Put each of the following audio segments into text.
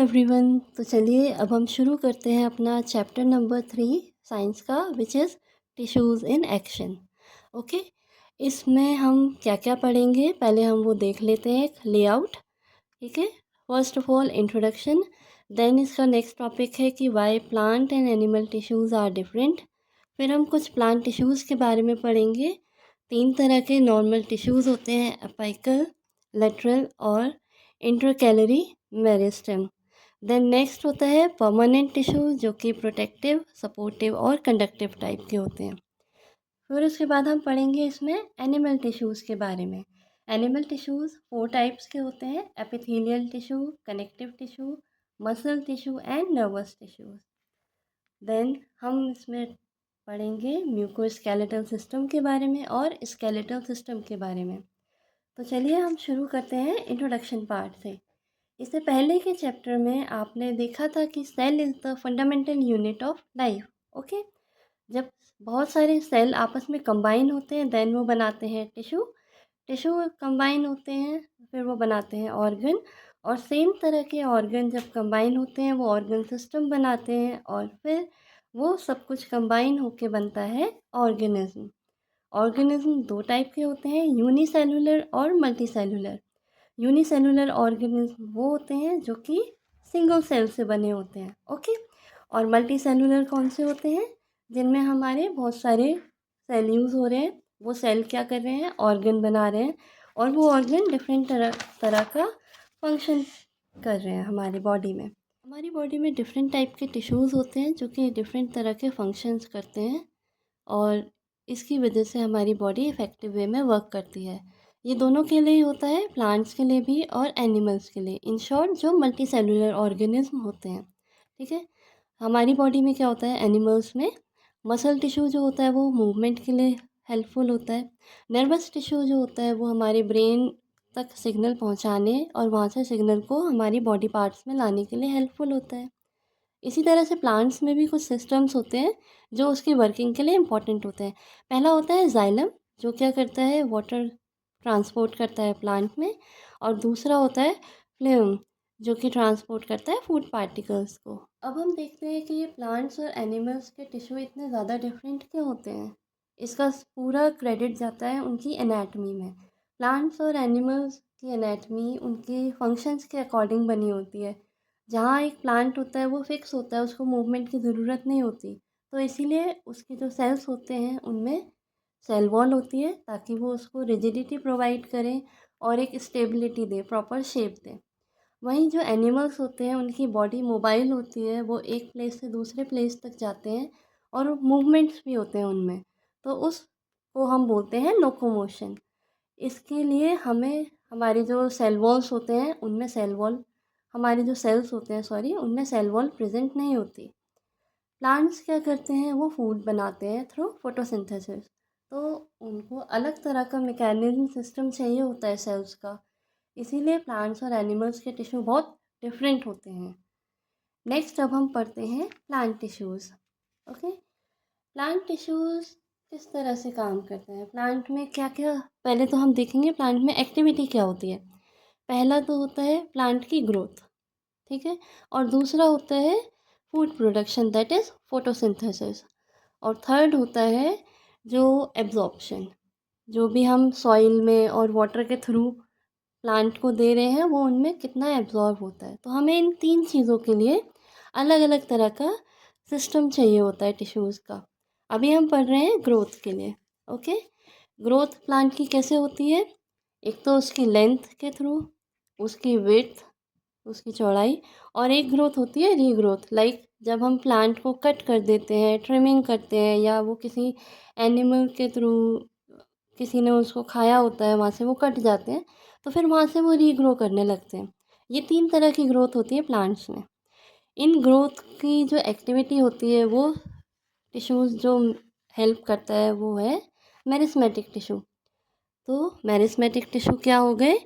Everyone. तो चलिए अब हम शुरू करते हैं अपना चैप्टर नंबर 3 साइंस का, which is tissues in action. Okay, इसमें हम क्या क्या पढ़ेंगे पहले हम वो देख लेते हैं, एक लेआउट। ठीक है, first of all introduction, then इसका नेक्स्ट टॉपिक है कि why plant and animal tissues are different. फिर हम कुछ प्लांट टिश्यूज़ के बारे में पढ़ेंगे। 3 तरह के नॉर्मल टिश्यूज़ होते हैं, अपाइकल, लेटरल और इंटरकैलरी मेरिस्टेम। देन नेक्स्ट होता है परमानेंट टिश्यू, जो कि प्रोटेक्टिव, सपोर्टिव और कंडक्टिव टाइप के होते हैं। फिर उसके बाद हम पढ़ेंगे इसमें एनिमल टिश्यूज़ के बारे में। एनिमल टिश्यूज़ 4 टाइप्स के होते हैं, epithelial tissue, connective tissue, muscle tissue and nervous tissues. Then हम इसमें पढ़ेंगे म्यूकोस्केलेटल सिस्टम के बारे में और स्केलेटल सिस्टम के बारे में। तो चलिए हम शुरू करते हैं इंट्रोडक्शन पार्ट से। इससे पहले के चैप्टर में आपने देखा था कि cell is the fundamental unit of life. Okay, जब बहुत सारे सेल आपस में कंबाइन होते हैं देन वो बनाते हैं टिश्यू। टिश्यू कंबाइन होते हैं फिर वो बनाते हैं ऑर्गन, और सेम तरह के ऑर्गन जब कंबाइन होते हैं वो ऑर्गन सिस्टम बनाते हैं, और फिर वो सब कुछ कंबाइन होके बनता है ऑर्गेनिज्म। ऑर्गेनिज्म 2 टाइप के होते हैं, यूनिसेलुलर और मल्टीसेलुलर। यूनिसेलुलर ऑर्गेनिज्म वो होते हैं जो कि सिंगल सेल से बने होते हैं। ओके, और मल्टी कौन से होते हैं, जिनमें हमारे बहुत सारे सेल यूज़ हो रहे हैं। वो सेल क्या कर रहे हैं, ऑर्गन बना रहे हैं, और वो ऑर्गन डिफरेंट तरह तरह का फंक्शन कर रहे हैं हमारी बॉडी में। हमारी बॉडी में डिफरेंट टाइप के टिश्यूज़ होते हैं जो कि डिफरेंट तरह के फंक्शंस करते हैं, और इसकी वजह से हमारी बॉडी इफ़ेक्टिव वे में वर्क करती है। ये दोनों के लिए ही होता है, प्लांट्स के लिए भी और एनिमल्स के लिए। इन शॉर्ट जो मल्टी सेलुलर ऑर्गेनिज्म होते हैं। ठीक है, हमारी बॉडी में क्या होता है, एनिमल्स में मसल टिश्यू जो होता है वो मूवमेंट के लिए हेल्पफुल होता है। नर्वस टिश्यू जो होता है वो हमारे ब्रेन तक सिग्नल पहुंचाने और वहाँ से सिग्नल को हमारी बॉडी पार्ट्स में लाने के लिए हेल्पफुल होता है। इसी तरह से प्लांट्स में भी कुछ सिस्टम्स होते हैं जो उसकी वर्किंग के लिए इम्पॉर्टेंट होते हैं। पहला होता है जाइलम, जो क्या करता है, वाटर ट्रांसपोर्ट करता है प्लांट में। और दूसरा होता है फ्लेम, जो कि ट्रांसपोर्ट करता है फूड पार्टिकल्स को। अब हम देखते हैं कि ये प्लांट्स और एनिमल्स के टिश्यू इतने ज़्यादा डिफरेंट क्यों होते हैं। इसका पूरा क्रेडिट जाता है उनकी एनाटमी में। प्लांट्स और एनिमल्स की एनाटमी उनकी फंक्शंस के अकॉर्डिंग बनी होती है। जहाँ एक प्लांट होता है वो फिक्स होता है, उसको मूवमेंट की ज़रूरत नहीं होती, तो इसीलिए उसके जो सेल्स होते हैं उनमें सेल वॉल होती है ताकि वो उसको रिजिडिटी प्रोवाइड करें और एक स्टेबिलिटी दे, प्रॉपर शेप दे। वहीं जो एनिमल्स होते हैं उनकी बॉडी मोबाइल होती है, वो एक प्लेस से दूसरे प्लेस तक जाते हैं और मूवमेंट्स भी होते हैं उनमें, तो उसको हम बोलते हैं लोकोमोशन। इसके लिए हमें हमारे जो सेल वॉल्स होते हैं उनमें सेल वॉल हमारे जो सेल्स होते हैं सॉरी उनमें सेल वॉल प्रेजेंट नहीं होती। प्लांट्स क्या करते हैं, वो फूड बनाते हैं थ्रू फोटोसिंथेसिस, तो उनको अलग तरह का मैकेनिज्म सिस्टम चाहिए होता है सेल्स का। इसीलिए प्लांट्स और एनिमल्स के टिश्यू बहुत डिफरेंट होते हैं। नेक्स्ट अब हम पढ़ते हैं plant tissues. Okay, plant tissues किस तरह से काम करते हैं, प्लांट में क्या क्या, पहले तो हम देखेंगे प्लांट में एक्टिविटी क्या होती है। पहला तो होता है प्लांट की ग्रोथ, ठीक है, और दूसरा होता है food production, that is photosynthesis, और थर्ड होता है जो एब्जॉर्प्शन, जो भी हम सॉइल में और वाटर के थ्रू प्लांट को दे रहे हैं वो उनमें कितना एब्जॉर्ब होता है। तो हमें इन 3 चीज़ों के लिए अलग अलग तरह का सिस्टम चाहिए होता है टिश्यूज़ का। अभी हम पढ़ रहे हैं ग्रोथ के लिए। ओके, ग्रोथ प्लांट की कैसे होती है, एक तो उसकी लेंथ के थ्रू, उसकी विड्थ, उसकी चौड़ाई, और एक ग्रोथ होती है रीग्रोथ, लाइक जब हम प्लांट को कट कर देते हैं, ट्रिमिंग करते हैं, या वो किसी एनिमल के थ्रू किसी ने उसको खाया होता है वहाँ से वो कट जाते हैं, तो फिर वहाँ से वो रीग्रो करने लगते हैं। ये 3 तरह की ग्रोथ होती है प्लांट्स में। इन ग्रोथ की जो एक्टिविटी होती है वो टिश्यूज़ जो हेल्प करता है वो है मेरिस्मेटिक टिश्यू। तो मेरिस्मेटिक टिश्यू क्या हो गए,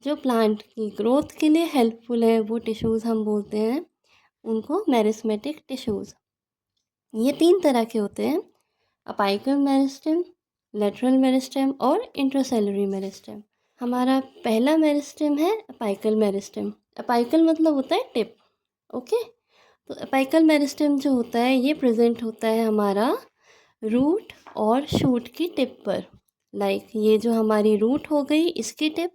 जो प्लांट की ग्रोथ के लिए हेल्पफुल है, वो टिश्यूज़ हम बोलते हैं उनको मेरिस्मेटिक टिश्यूज़। ये 3 तरह के होते हैं, अपाइकल मेरिस्टेम, लेटरल मेरिस्टेम और इंट्रासेलुलर मेरिस्टेम। हमारा पहला मेरिस्टेम है अपाइकल मेरिस्टेम। अपाइकल मतलब होता है टिप, ओके। तो अपाइकल मेरिस्टेम जो होता है ये प्रेजेंट होता है हमारा रूट और शूट की टिप पर। लाइक ये जो हमारी रूट हो गई इसकी टिप,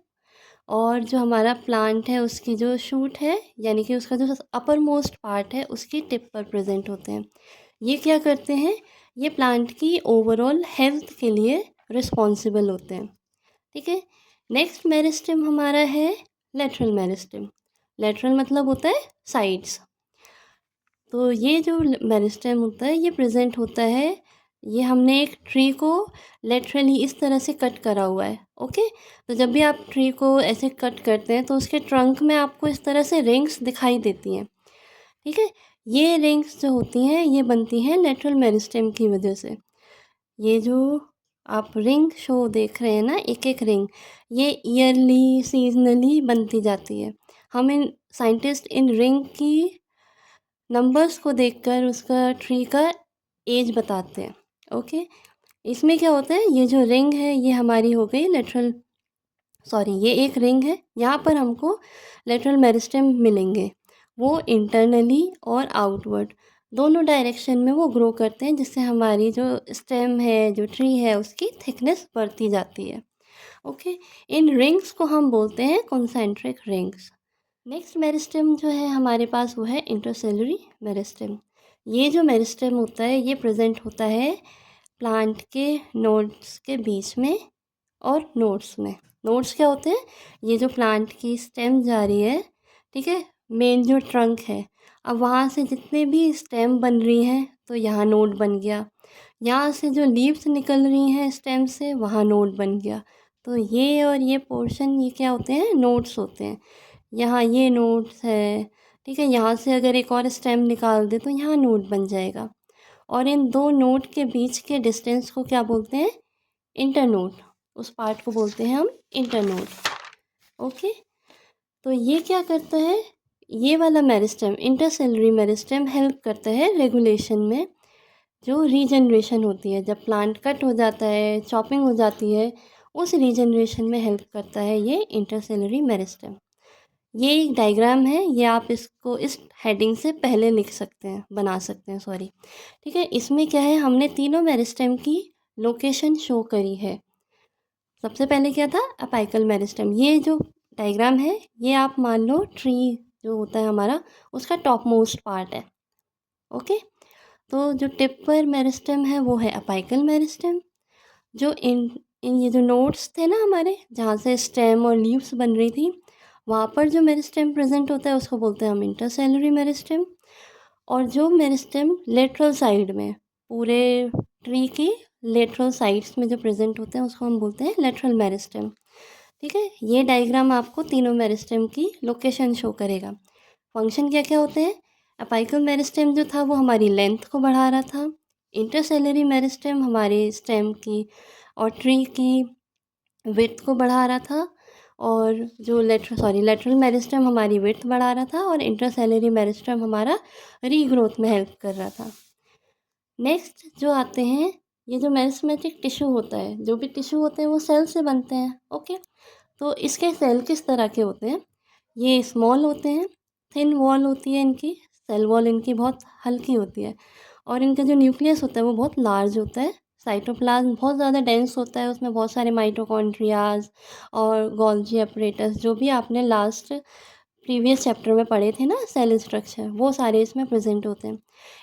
और जो हमारा प्लांट है उसकी जो शूट है यानी कि उसका जो अपर मोस्ट पार्ट है उसकी टिप पर प्रेजेंट होते हैं। ये क्या करते हैं, ये प्लांट की ओवरऑल हेल्थ के लिए रिस्पॉन्सिबल होते हैं। ठीक है। नेक्स्ट मेरिस्टेम हमारा है लेटरल मेरिस्टेम। लेटरल मतलब होता है साइड्स। तो ये जो मेरिस्टेम होता है ये प्रेजेंट होता है, ये हमने एक ट्री को लेटरली इस तरह से कट करा हुआ है। ओके। तो जब भी आप ट्री को ऐसे कट करते हैं तो उसके ट्रंक में आपको इस तरह से रिंग्स दिखाई देती हैं। ठीक है। ये रिंग्स जो होती हैं ये बनती हैं लेटरल मेरिस्टेम की वजह से। ये जो आप रिंग शो देख रहे हैं ना, एक एक रिंग, ये ईयरली सीजनली बनती जाती है। हम इन साइंटिस्ट इन रिंग की नंबर्स को देखकर उसका ट्री का एज बताते हैं। ओके। इसमें क्या होता है, ये जो रिंग है ये हमारी हो गई लेटरल, सॉरी ये एक रिंग है, यहाँ पर हमको लेटरल मेरिस्टेम मिलेंगे। वो इंटरनली और आउटवर्ड दोनों डायरेक्शन में वो ग्रो करते हैं, जिससे हमारी जो स्टेम है, जो ट्री है, उसकी थिकनेस बढ़ती जाती है। ओके। इन रिंग्स को हम बोलते हैं कॉन्सेंट्रिक रिंग्स। नेक्स्ट मेरिस्टेम जो है हमारे पास वो है इंटरसेलुलरी मेरिस्टेम। ये जो मेरिस्टेम होता है ये प्रेजेंट होता है प्लांट के नोड्स के बीच में और नोड्स में। नोड्स क्या होते हैं, ये जो प्लांट की स्टेम जा रही है, ठीक है, मेन जो ट्रंक है, अब वहाँ से जितने भी स्टेम बन रही हैं तो यहाँ नोड बन गया, यहाँ से जो लीव्स निकल रही हैं स्टेम से वहाँ नोड बन गया। तो ये और ये पोर्शन ये क्या होते हैं, नोड्स होते हैं। यहाँ ये नोड्स है, ठीक है, यहाँ से अगर एक और स्टेम निकाल दे तो यहाँ नोड बन जाएगा। और इन दो नोड के बीच के डिस्टेंस को क्या बोलते हैं, इंटरनोड। उस पार्ट को बोलते हैं हम इंटरनोड। ओके। तो ये क्या करता है, ये वाला मेरिस्टेम इंटरसेलुलरी मेरिस्टेम हेल्प करता है रेगुलेशन में। जो रीजनरेशन होती है, जब प्लांट कट हो जाता है, चॉपिंग हो जाती है, उस रीजनरेशन में हेल्प करता है ये इंटरसेलुलरी मेरिस्टेम। ये एक डायग्राम है, ये आप इसको इस हेडिंग से पहले लिख सकते हैं, बना सकते हैं, सॉरी। ठीक है। इसमें क्या है, हमने तीनों मेरिस्टेम की लोकेशन शो करी है। सबसे पहले क्या था, अपाइकल मेरिस्टेम। ये जो डायग्राम है ये आप मान लो ट्री जो होता है हमारा उसका टॉप मोस्ट पार्ट है। ओके। तो जो टिप पर मेरिस्टेम है वो है अपाइकल मेरिस्टेम। जो इन इन ये जो नोड्स थे ना हमारे, जहाँ से स्टेम और लीव्स बन रही थी, वहाँ पर जो मेरिस्टेम प्रेजेंट होता है उसको बोलते हैं हम इंटरसेलुलरी मेरिस्टेम। और जो मेरिस्टेम लेटरल साइड में, पूरे ट्री की लेटरल साइड्स में जो प्रेजेंट होते हैं उसको हम बोलते हैं लेटरल मेरिस्टेम। ठीक है। ये डायग्राम आपको तीनों मेरिस्टेम की लोकेशन शो करेगा। फंक्शन क्या क्या होते हैं, अपाइकल मेरिस्टेम जो था वो हमारी लेंथ को बढ़ा रहा था, इंटरसेलुलरी मेरिस्टेम हमारे स्टेम की और ट्री की विड्थ को बढ़ा रहा था, और जो लेटरल मेरिस्टेम हमारी विड्थ बढ़ा रहा था, और इंटरसेलुलरी मेरिस्टेम हमारा रीग्रोथ में हेल्प कर रहा था। नेक्स्ट जो आते हैं, ये जो मेरिस्टेमेटिक टिश्यू होता है, जो भी टिश्यू होते हैं वो सेल से बनते हैं। ओके। तो इसके सेल किस तरह के होते हैं, ये स्मॉल होते हैं, थिन वॉल होती है इनकी, सेल वॉल इनकी बहुत हल्की होती है, और इनका जो न्यूक्लियस होता है वो बहुत लार्ज होता है। साइटोप्लाज्म बहुत ज़्यादा डेंस होता है, उसमें बहुत सारे माइटोकॉन्ड्रियाज और गोल्जी अपरेटस, जो भी आपने लास्ट प्रीवियस चैप्टर में पढ़े थे ना सेल स्ट्रक्चर, वो सारे इसमें प्रेजेंट होते हैं।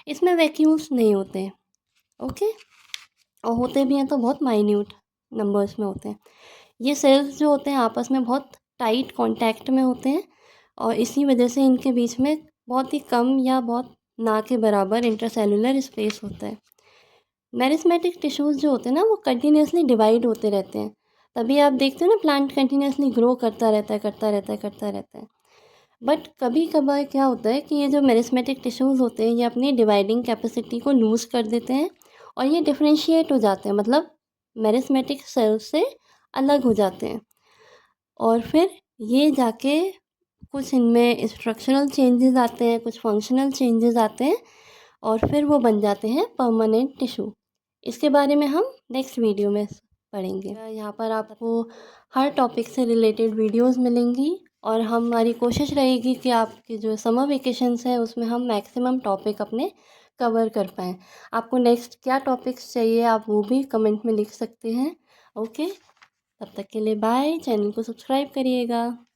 इसमें वैक्यूल्स नहीं होते हैं। ओके। और होते भी हैं तो बहुत माइन्यूट नंबर्स में होते हैं। ये सेल्स जो होते हैं आपस में बहुत टाइट कांटेक्ट में होते हैं, और इसी वजह से इनके बीच में बहुत ही कम या बहुत ना के बराबर इंटरसेलुलर स्पेस होता है। मेरिस्मेटिक टिश्यूज़ जो होते हैं ना वो कंटिन्यूसली डिवाइड होते रहते हैं, तभी आप देखते हो ना प्लांट कंटिन्यूसली ग्रो करता रहता है, करता रहता है, करता रहता है। बट कभी कभार क्या होता है कि ये जो मेरिस्मेटिक टिश्यूज़ होते हैं ये अपनी डिवाइडिंग कैपेसिटी को लूज़ कर देते हैं, और ये डिफ्रेंशिएट हो जाते हैं, मतलब मेरिस्मेटिक सेल्स से अलग हो जाते हैं, और फिर ये जाके कुछ इनमें स्ट्रक्चरल चेंजेस आते हैं, कुछ फंक्शनल चेंजेस आते हैं, और फिर वो बन जाते हैं परमानेंट टिश्यू। इसके बारे में हम नेक्स्ट वीडियो में पढ़ेंगे। यहाँ पर आपको हर टॉपिक से रिलेटेड वीडियोस मिलेंगी, और हमारी कोशिश रहेगी कि आपके जो समर वेकेशंस हैं उसमें हम मैक्सिमम टॉपिक अपने कवर कर पाएँ। आपको नेक्स्ट क्या टॉपिक्स चाहिए आप वो भी कमेंट में लिख सकते हैं। ओके, तब तक के लिए बाय। चैनल को सब्सक्राइब करिएगा।